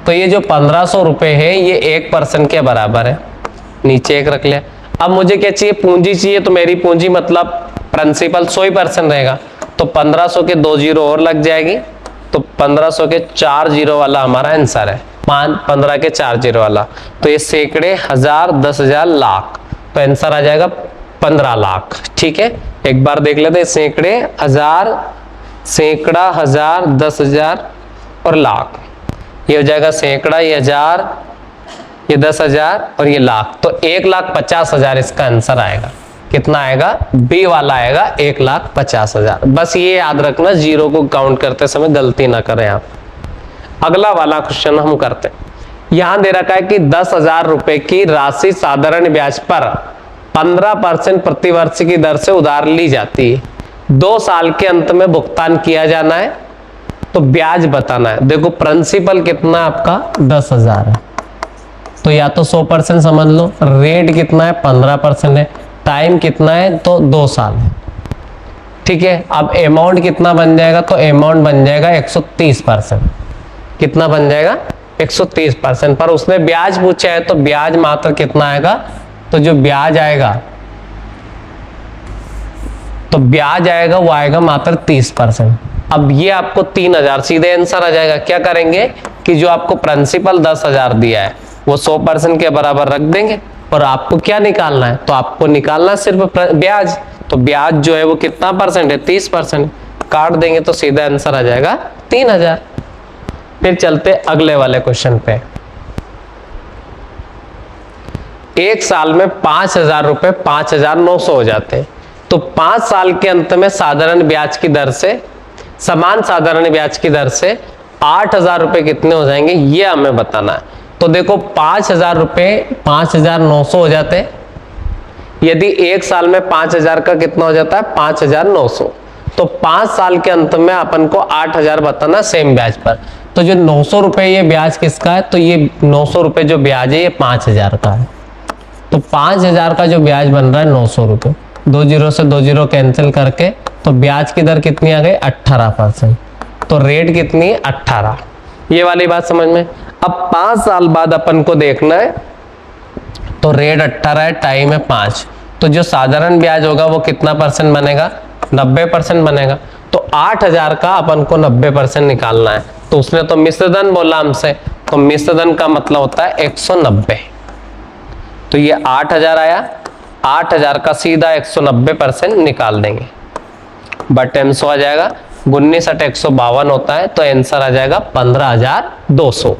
तो ये जो 1500 रुपए है ये 1% के बराबर है, नीचे 1 रख लिया। अब मुझे क्या चाहिए पूंजी चाहिए, तो मेरी पूंजी मतलब प्रिंसिपल 100% रहेगा, तो 1500 के 2 जीरो और लग जाएगी, तो 1500 के 4 जीरो वाला हमारा आंसर है। 15 के 4 जीरो वाला, तो ये सैकड़े, हजार, 10,000, लाख, तो आंसर आ जाएगा 15 लाख। ठीक है, एक बार देख लेते हैं, सैकड़े, हजार, सैकड़ा, हजार, 10,000 और लाख। ये हो जाएगा सैकड़ा, ये हजार, ये 10,000 और ये लाख, तो 1,50,000 इसका आंसर आएगा। कितना आएगा? बी वाला आएगा 1,50,000। बस ये याद रखना, जीरो को काउंट करते समय गलती ना करें आप। अगला वाला क्वेश्चन हम करते हैं। यहां दे रखा है कि 10,000 रुपए की राशि साधारण ब्याज पर 15% प्रतिवर्ष की दर से उधार ली जाती है। 2 साल के अंत में भुगतान किया जाना है, तो ब्याज बताना है। देखो प्रिंसिपल कितना आपका 10,000 है, तो या तो 100% समझ लो, रेट कितना है 15% है, टाइम कितना है तो 2 साल है। ठीक है, अब अमाउंट कितना बन जाएगा? तो अमाउंट बन जाएगा 130%। कितना बन जाएगा? 130%। पर उसने ब्याज पूछा है, तो ब्याज मात्र कितना आएगा? तो जो ब्याज आएगा, तो ब्याज आएगा वो आएगा मात्र 30%। अब ये आपको 3,000 सीधे आंसर आ जाएगा। क्या करेंगे कि जो आपको प्रिंसिपल 10,000 दिया है वो 100% के बराबर रख देंगे, और आपको क्या निकालना है? तो आपको निकालना सिर्फ ब्याज। तो ब्याज जो है वो कितना परसेंट है? 30%। काट देंगे तो सीधा आंसर आ जाएगा 3,000। फिर चलते अगले वाले क्वेश्चन पे। एक साल में 5,000 रुपए 5,900 हो जाते हैं, तो 5 साल के अंत में साधारण ब्याज की दर से, समान साधारण ब्याज की दर से 8,000 रुपए कितने हो जाएंगे, ये हमें बताना है। तो देखो 5,000 रुपए 5,900 हो जाते हैं। यदि एक साल में 5,000 का कितना हो जाता है? 5,900। तो 5 साल के अंत में अपन को 8,000 बताना सेम ब्याज पर। तो जो 900 रुपए ये ब्याज किसका है? तो ये 900 रुपए जो ब्याज है ये 5,000 का है। तो 5,000 का जो ब्याज बन रहा है 900 रुपए, 2 जीरो से 2 जीरो कैंसिल करके, तो ब्याज की दर कितनी आ गई? 18%। तो रेट कितनी? 18। ये वाली बात समझ में। अब 5 साल बाद अपन को देखना है, तो रेट 18 है, टाइम है 5, तो जो साधारण ब्याज होगा वो कितना परसेंट बनेगा? 90% बनेगा। तो 8,000 का अपन को 90% निकालना है। तो उसने तो मिश्र धन बोला हमसे, तो मिश्र धन का मतलब होता है 190। तो ये 8,000 आया, 8,000 का सीधा 190% निकाल देंगे, बटे 100 आ जाएगा। 19 × 152 होता है, तो आंसर आ जाएगा 15,200।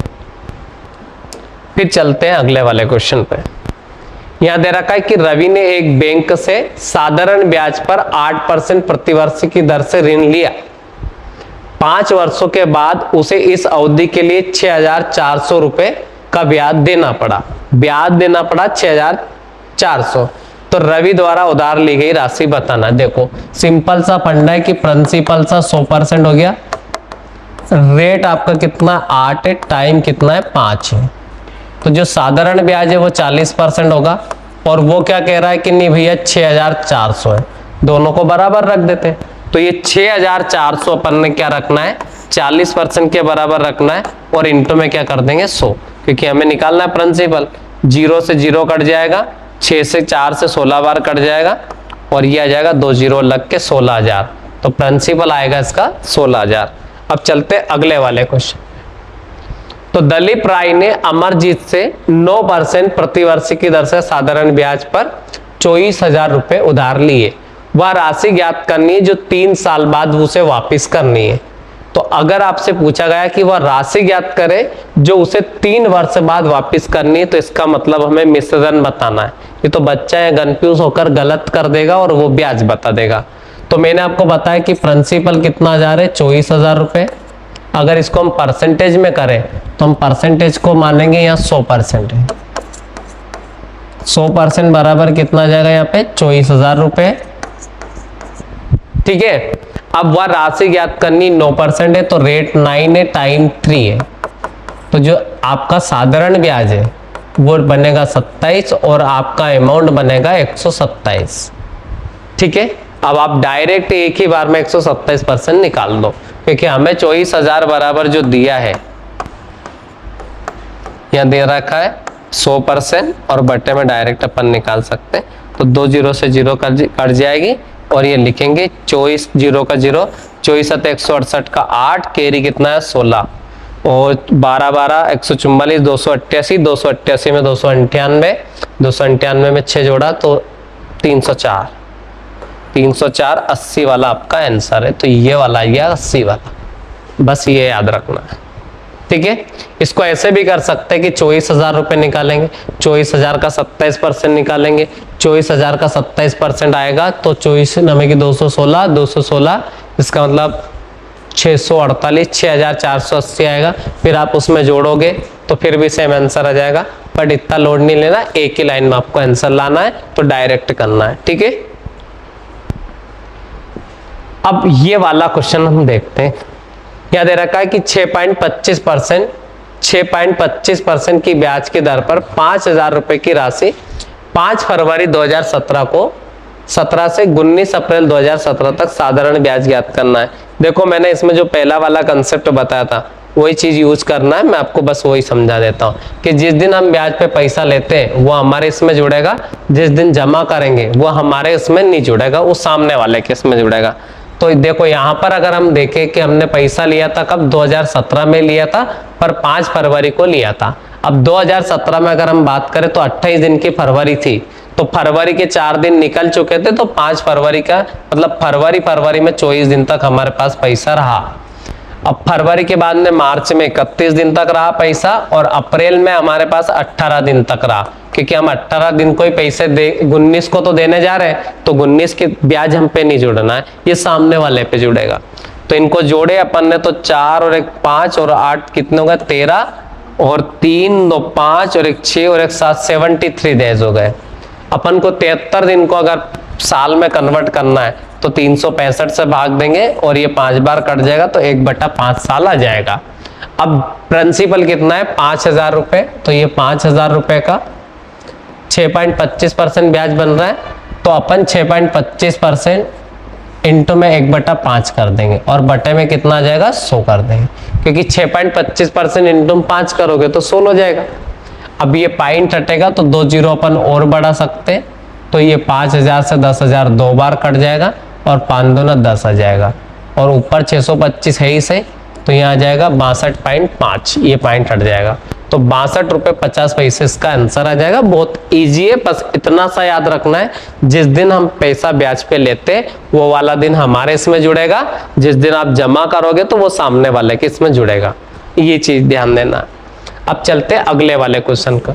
फिर चलते हैं अगले वाले क्वेश्चन पे। यहां दे रखा है कि रवि ने एक बैंक से साधारण ब्याज पर 8% प्रतिवर्ष की दर से ऋण लिया। 5 वर्षों के बाद उसे इस अवधि के लिए 6,400 रुपए का ब्याज देना पड़ा। ब्याज देना पड़ा 6,400। तो रवि द्वारा उधार ली गई राशि बताना। देखो सिंपल सा फंडा है कि प्रिंसिपल सा 100% हो गया, रेट आपका कितना 8 है, टाइम कितना है 5 है। तो जो साधारण ब्याज है वो 40% होगा, और वो क्या कह रहा है कि नहीं भैया 6,400 है, दोनों को बराबर रख देते हैं। तो ये 6,400 अपन ने क्या रखना है? 40% के बराबर रखना है, और इंटू में क्या कर देंगे 100, क्योंकि हमें निकालना है प्रिंसिपल। 0 से 0 कट जाएगा, 6 से 4 से 16 बार कट जाएगा, और ये आ जाएगा 2 जीरो लग के 16,000। तो प्रिंसिपल आएगा इसका 16,000। अब चलते अगले वाले क्वेश्चन। तो दलीप राय ने अमरजीत से 9% प्रतिवर्ष की दर से साधारण ब्याज पर 24,000 रुपए उधार लिए। वह राशि ज्ञात करनी है जो 3 साल बाद उसे वापस करनी है। तो अगर आपसे पूछा गया कि वह राशि ज्ञात करे जो उसे 3 वर्ष बाद वापस करनी है, तो इसका मतलब हमें मिश्र धन बताना है। ये तो बच्चा है, कंफ्यूज होकर गलत कर देगा और वो ब्याज बता देगा। तो मैंने आपको बताया कि प्रिंसिपल कितना 1000 है? 24,000 रुपए। अगर इसको हम परसेंटेज में करें तो हम परसेंटेज को मानेंगे यहाँ 100% है। 100% बराबर कितना आ जाएगा यहाँ पे? 24,000 रुपए। ठीक है, अब वह राशि ज्ञात करनी 9% है, तो रेट 9 है, टाइम 3 है। तो जो आपका साधारण ब्याज है वो बनेगा 27, और आपका अमाउंट बनेगा 127। ठीक है, अब आप डायरेक्ट एक ही बार में 127% निकाल दो, क्योंकि हमें 24,000 बराबर जो दिया है यहां दे रखा है 100%, और बट्टे में डायरेक्ट अपन निकाल सकते हैं। तो 2 जीरो से 0 कट जाएगी, और ये लिखेंगे 24 0 का 0, 24 168 का 8, कैरी कितना है 16, और 12 12 144, 288, 288 में 298, 298 में 6 जोड़ा तो 304, 304 80 वाला आपका आंसर है। तो ये वाला आ गया 80 वाला, बस ये याद रखना है। ठीक है। इसको ऐसे भी कर सकते हैं कि 24,000 रुपये निकालेंगे, 24,000 का 27% निकालेंगे, 24,000 का 27% आएगा तो 24 नवे की 216, 216 इसका मतलब 648, 6,480 आएगा। फिर आप उसमें जोड़ोगे तो फिर भी सेम आंसर आ जाएगा, बट इतना लोड नहीं लेना, एक ही लाइन में आपको आंसर लाना है तो डायरेक्ट करना है, ठीक है। अब ये वाला क्वेश्चन हम देखते हैं। यह दे रखा है कि 6.25% की ब्याज की दर पर 5,000 रुपए की राशि 5 फरवरी 2017 को 17 से 19 अप्रैल 2017 तक साधारण ब्याज ज्ञात करना है। देखो मैंने इसमें जो पहला वाला कंसेप्ट बताया था वही चीज यूज करना है, मैं आपको बस वही समझा देता हूँ कि जिस दिन हम ब्याज पे पैसा लेते हैं वो हमारे इसमें जुड़ेगा, जिस दिन जमा करेंगे वो हमारे इसमें नहीं जुड़ेगा, वो सामने वाले के इसमें जुड़ेगा। तो देखो यहाँ पर अगर हम देखें कि हमने पैसा लिया था कब, 2017 में लिया था, पर 5 फरवरी को लिया था। अब 2017 में अगर हम बात करें तो 28 दिन की फरवरी थी, तो फरवरी के 4 दिन निकल चुके थे, तो 5 फरवरी का मतलब फरवरी में 24 दिन तक हमारे पास पैसा रहा। अब फरवरी के बाद में मार्च में 31 दिन तक रहा पैसा, और अप्रैल में हमारे पास 18 दिन तक रहा, क्योंकि हम 18 दिन को ही पैसे दे 19 को तो देने जा रहे हैं, तो 19 के ब्याज हम पे नहीं जुड़ना है, ये सामने वाले पे जुड़ेगा। तो इनको जोड़े अपन ने तो 4 और 1 5 और 8 कितने हो गए 13, और 3 2 5 और 1 6 और 1 7 73 डेज हो गए। अपन को 73 दिन को अगर साल में कन्वर्ट करना है तो 365 से भाग देंगे और ये 5 बार कट जाएगा तो 1/5 साल आ जाएगा। अब प्रिंसिपल कितना है 5,000 रुपए, तो ये 5,000 रुपए का 6.25% ब्याज बन रहा है, तो अपन 6.25% इंटू में 1/5 कर देंगे और बटे में कितना आ जाएगा 100 कर देंगे, क्योंकि 6.25% इंटू 5 करोगे तो 100 हो जाएगा। अब ये पॉइंट हटेगा तो 2 जीरो अपन और बढ़ा सकते हैं, तो ये 5,000 से 10,000 2 बार कट जाएगा और 5 दूना 10 आ जाएगा, और ऊपर 625 है ही सही, तो यहाँ आ जाएगा 62.5, ये पॉइंट हट जाएगा, तो 62 रुपये 50 पैसे इसका आंसर आ जाएगा। बहुत इजी है, बस इतना सा याद रखना है, जिस दिन हम पैसा ब्याज पे लेते हैं वो वाला दिन हमारे इसमें जुड़ेगा, जिस दिन आप जमा करोगे तो वो सामने वाले के इसमें जुड़ेगा, ये चीज ध्यान देना। अब चलते अगले वाले क्वेश्चन का।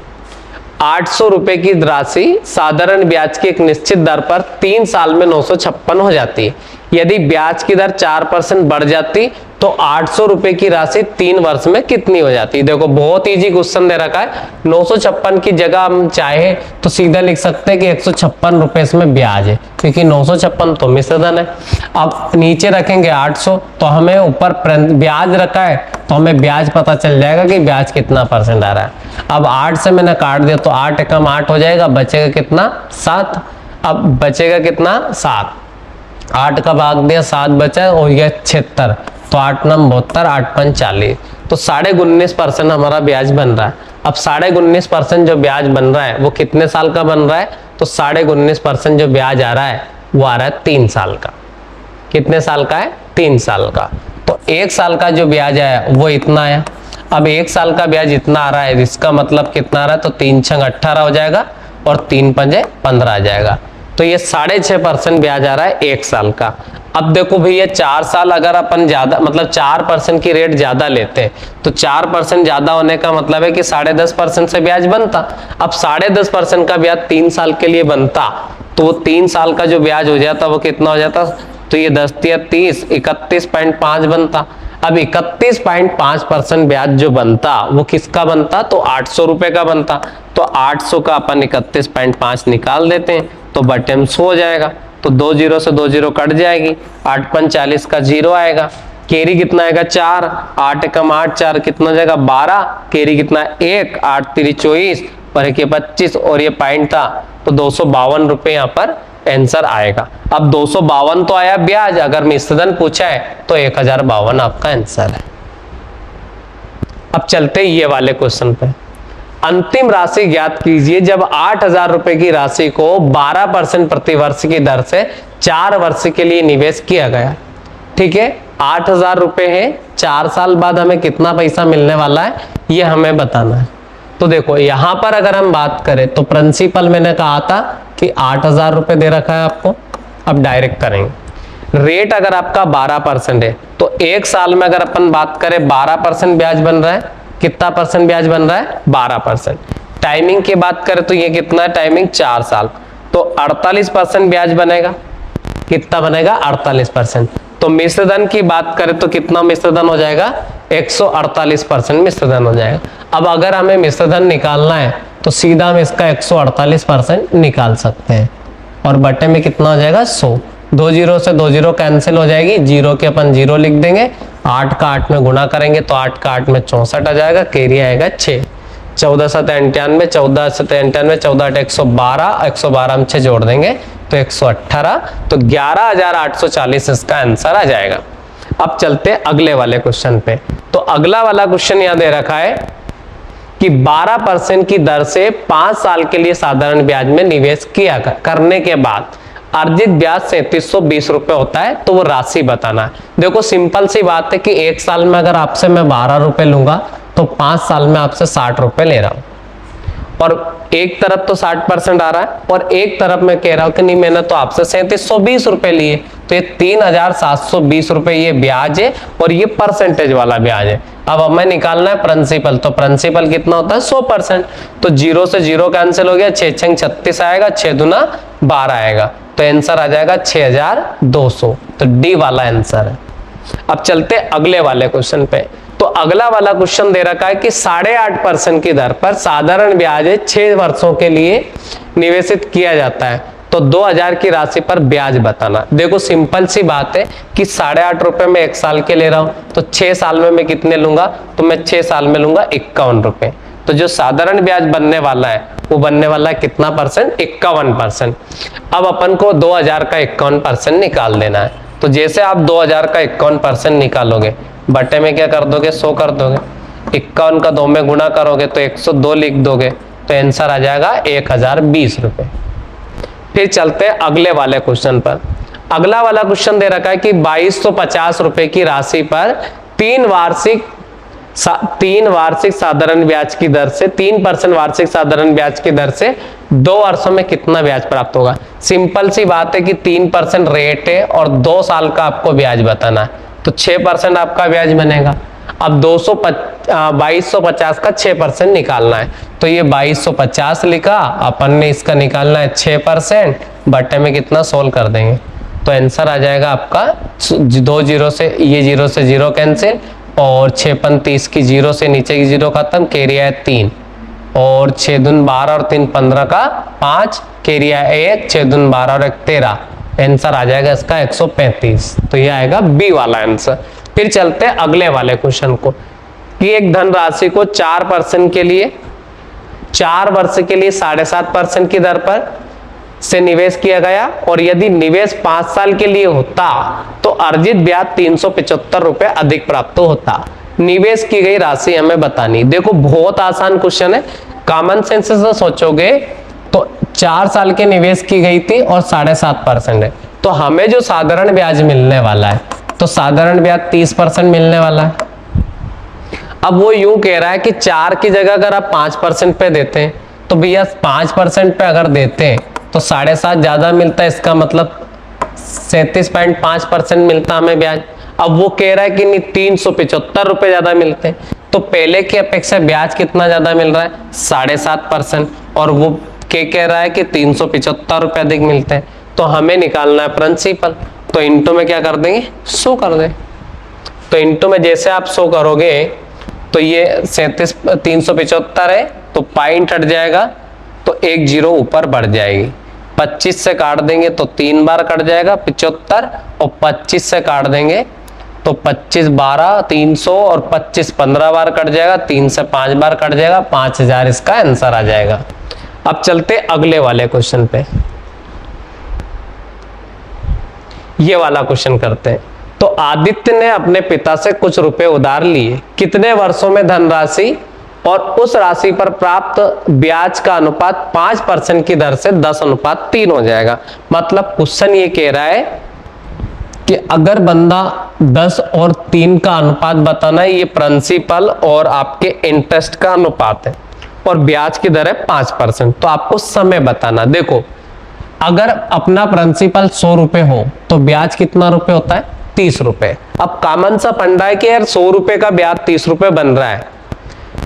800 रुपए की राशि साधारण ब्याज की एक निश्चित दर पर 3 साल में 956 हो जाती है। यदि ब्याज की दर 4% बढ़ जाती तो 800 रुपए की राशि 3 वर्ष में कितनी हो जाती है। देखो बहुत इजी क्वेश्चन दे रखा है, 956 की जगह हम चाहे तो सीधा लिख सकते हैं कि 156 रुपए इसमें ब्याज है, क्योंकि 956 तो मिश्रधन है। अब नीचे रखेंगे 800, तो हमें ऊपर ब्याज रखा है तो हमें ब्याज पता चल जाएगा कि ब्याज कितना % आ रहा है। अब 8 से मैंने काट दिया तो 8 एकम 8 हो जाएगा, बचेगा कितना 7। अब बचेगा कितना 7, 8 का भाग दिया 7 बचा और यह 76, तो 8 9 72, 8 5 40, तो 19.5% हमारा ब्याज बन रहा है। अब 19.5% जो ब्याज बन रहा है वो कितने साल का बन रहा है, तो 19.5% जो ब्याज आ रहा है वो आ रहा है 3 साल का। कितने साल का है 3 साल का, तो 1 साल का जो ब्याज आया वो इतना आया। अब 1 साल का ब्याज इतना आ रहा है, इसका मतलब कितना आ रहा है, तो 3 6 18 हो जाएगा और 3 5 15 आ जाएगा, तो ये 6.5% ब्याज आ रहा है 1 साल का। अब देखो भैया 4 साल अगर अपन ज्यादा मतलब 4% की रेट ज्यादा लेते हैं तो 4% ज्यादा होने का मतलब है कि 10.5% से ब्याज बनता। अब 10.5% का ब्याज 3 साल के लिए बनता तो वो 3 साल का जो ब्याज हो जाता वो कितना हो जाता, तो ये 10 × 30 31.5 बनता। अब 31.5% ब्याज जो बनता वो किसका बनता, तो 800 रुपए का बनता, तो 800 का अपन 31.5 निकाल देते हैं तो बटे में 100 हो जाएगा, तो 2 जीरो से 2 जीरो कट जाएगी, 8 5 40 का 0 आएगा, कैरी कितना आएगा 4, 8 एकम 8 4 कितना हो जाएगा 12, कैरी कितना 1, 8 3 24 और 1 25 और ये पॉइंट था, तो 252 रुपए यहाँ पर आंसर आएगा। अब 252 तो आया ब्याज, अगर मिश्रधन पूछा है तो 1052 आपका आंसर है। अब चलते ये वाले क्वेश्चन पे। अंतिम राशि ज्ञात कीजिए जब 8,000 रुपए की राशि को 12% प्रति वर्ष की दर से 4 वर्ष के लिए निवेश किया गया। ठीक है, 8,000 रुपए है, 4 साल बाद हमें कितना पैसा मिलने वाला है ये हमें बताना है। तो देखो यहां पर अगर हम बात करें तो प्रिंसिपल मैंने कहा था कि 8,000 रुपए दे रखा है आपको। अब डायरेक्ट करेंगे, रेट अगर आपका 12% है तो एक साल में अगर अपन बात करें 12% ब्याज बन रहा है। कितना परसेंट ब्याज बन रहा है? 12%। टाइमिंग की बात करें तो ये कितना है टाइमिंग? 4 साल, तो 48% ब्याज बनेगा। कितना बनेगा? 48%। तो मिश्रधन की बात करें तो कितना मिश्रधन हो जाएगा? 148% मिश्रधन हो जाएगा। अब अगर हमें मिश्रधन निकालना है तो सीधा हम इसका 148% निकाल सकते हैं और बटे में कितना हो जाएगा? 100। 2 जीरो से 2 जीरो कैंसिल हो जाएगी, जीरो के अपन जीरो लिख देंगे, 8 का 8 में गुणा करेंगे तो 8 का 8 में 64 आ जाएगा, कैरी आएगा 6। 14 7 98, 14 7 98, 14 8 112, 112 हम 6 जोड़ देंगे तो 118, तो 11,840 इसका आंसर आ जाएगा। अब चलते हैं अगले वाले क्वेश्चन पे। तो अगला वाला क्वेश्चन यहां दे रखा है कि 12% की दर से 5 साल के लिए साधारण ब्याज में निवेश किया करने के बाद अर्जित ब्याज 3720 रुपए होता है, तो वो राशि बताना है। देखो सिंपल सी बात है कि एक साल में अगर आपसे मैं 12 रुपए लूंगा तो 5 साल में आपसे 60 रुपए ले रहा हूं, और एक तरफ तो 60% आ रहा है और एक तरफ मैं कह रहा हूं कि नहीं मैंने तो आपसे 3720 रुपए लिए, तो ये 3720 रुपए ये ब्याज है और ये परसेंटेज वाला ब्याज है। अब हमें निकालना है प्रिंसिपल, तो प्रिंसिपल कितना होता है? 100%। तो जीरो से जीरो कैंसिल हो गया, 6 6 36 आएगा, 6 दूना 12 आएगा, तो आंसर आ जाएगा 6200। तो डी वाला आंसर है। अब चलते अगले वाले क्वेश्चन पे। तो अगला वाला क्वेश्चन दे रखा है कि 8.5% की दर पर साधारण ब्याज 6 वर्षों के लिए निवेशित किया जाता है, तो 2000 की राशि पर ब्याज बताना। देखो सिंपल सी बात है कि 8.5 रुपए में 1 साल के ले रहा हूं, तो 6 साल में मैं कितने लूंगा? तो मैं 6 साल में लूंगा 51 रुपए। तो जो साधारण ब्याज बनने वाला है वो बनने वाला है कितना परसेंट? 51%। अब अपन को 2000 का 51% निकाल देना है। तो जैसे आप 2000 का 51% निकालोगे, बटे में क्या कर दोगे? 100 कर दोगे, 51 का 2 में गुणा करोगे तो 102 लिख दोगे, तो आंसर आ जाएगा 1020 रुपए। फिर चलते हैं अगले वाले क्वेश्चन पर। अगला वाला क्वेश्चन दे रखा है कि 2250 रुपए की राशि पर 3 वार्षिक साधारण ब्याज की दर से 3% वार्षिक साधारण ब्याज की दर से 2 वर्षों में कितना ब्याज प्राप्त होगा? सिंपल सी बात है कि 3% रेट है और 2 साल का आपको ब्याज बताना है, तो 6% आपका ब्याज बनेगा। अब 2250 का 6% निकालना है, तो ये 2250 लिखा, अपन ने इसका निकालना है 6%, बटे में कितना सोल्व कर देंगे, तो आंसर आ जाएगा आपका 2 जीरो से ये जीरो से जीरो कैंसिल, और 6 5 30 की जीरो से नीचे की जीरो खत्म, कैरी है 3, और 6 दून 12 और 3 15 का 5, कैरी है 1, 6 दून 12 और 1 13, आंसर आ जाएगा इसका 135। तो ये आएगा बी वाला आंसर। फिर चलते हैं अगले वाले क्वेश्चन को कि एक धनराशि को 4% के लिए 4 वर्ष के लिए 7.5% की दर पर से निवेश किया गया, और यदि निवेश 5 साल के लिए होता तो अर्जित ब्याज 375 रुपए अधिक प्राप्त होता। निवेश की गई राशि हमें बतानी। देखो बहुत आसान क्वेश्चन है, कॉमन सेंस से सोचोगे तो 4 साल के निवेश की गई थी और 7.5% है, तो हमें जो साधारण ब्याज मिलने वाला है, तो साधारण ब्याज 30% मिलने वाला है। अब वो यूं कह रहा है कि 4 की जगह अगर आप 5% पे देते हैं, तो भैया 5% पे अगर देते हैं तो 7.5 ज्यादा मिलता है, इसका मतलब 37.5% मिलता हमें ब्याज। अब वो कह रहा है कि नहीं 375 रुपए ज्यादा मिलते हैं, तो पहले की अपेक्षा ब्याज कितना ज्यादा मिल रहा है? 7.5%, और वो कह रहा है कि 375 रुपए अधिक मिलते हैं, तो हमें निकालना है प्रिंसिपल, तो इंटू में क्या कर देंगे? 100 कर दें। तो इंटू में जैसे आप 100 करोगे तो ये 375 है, तो पॉइंट हट जाएगा, तो 1 जीरो ऊपर बढ़ जाएगी। 25 से काट देंगे तो 3 बार कट जाएगा 75, और 25 से काट देंगे तो 25 12 300, और 25 15 बार कट जाएगा, 3 से 5 बार कट जाएगा, 5000 इसका आंसर आ जाएगा। अब चलते अगले वाले क्वेश्चन पे, ये वाला क्वेश्चन करते हैं। तो आदित्य ने अपने पिता से कुछ रुपए उधार लिए, कितने वर्षों में धनराशि और उस राशि पर प्राप्त ब्याज का अनुपात 5% की दर से 10:3 हो जाएगा। मतलब क्वेश्चन ये कह रहा है कि अगर बंदा 10 और 3 का अनुपात बताना है, ये प्रिंसिपल और आपके इंटरेस्ट का अनुपात है, और ब्याज की दर है 5%, तो आपको समय बताना। देखो अगर अपना प्रिंसिपल 100 रुपए हो तो ब्याज कितना रुपए होता है? 30 रुपए। अब कॉमन सा फंडा है कि यार 100 रुपए का ब्याज 30 रुपए बन रहा है,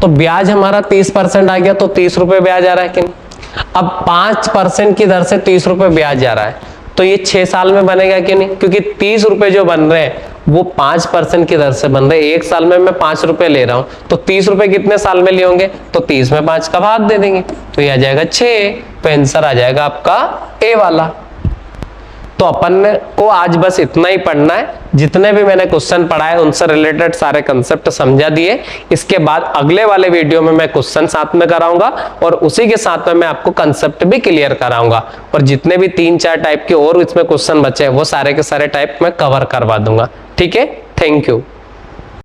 तो ब्याज हमारा 30% आ गया, तो 30 रुपए ब्याज आ रहा है कि नहीं। अब 5% की दर से 30 रुपए ब्याज आ रहा है, तो ये 6 साल में बनेगा कि नहीं, क्योंकि 30 रुपए जो बन रहे हैं वो 5% की दर से बन रहे हैं। 1 साल में मैं 5 रुपए ले रहा हूं, तो 30 रुपए कितने साल में लिए होंगे, तो 30 में 5 का भाग दे देंगे, तो ये आ जाएगा 6। तो आंसर आ जाएगा आपका ए वाला। तो अपन को आज बस इतना ही पढ़ना है, जितने भी मैंने क्वेश्चन पढ़ाए उनसे रिलेटेड सारे कंसेप्ट समझा दिए। इसके बाद अगले वाले वीडियो में मैं क्वेश्चन साथ में कराऊंगा और उसी के साथ में मैं आपको कंसेप्ट भी क्लियर कराऊंगा, और जितने भी 3-4 टाइप के और इसमें क्वेश्चन बचे हैं वो सारे के सारे टाइप मैं कवर करवा दूंगा। ठीक है, थैंक यू।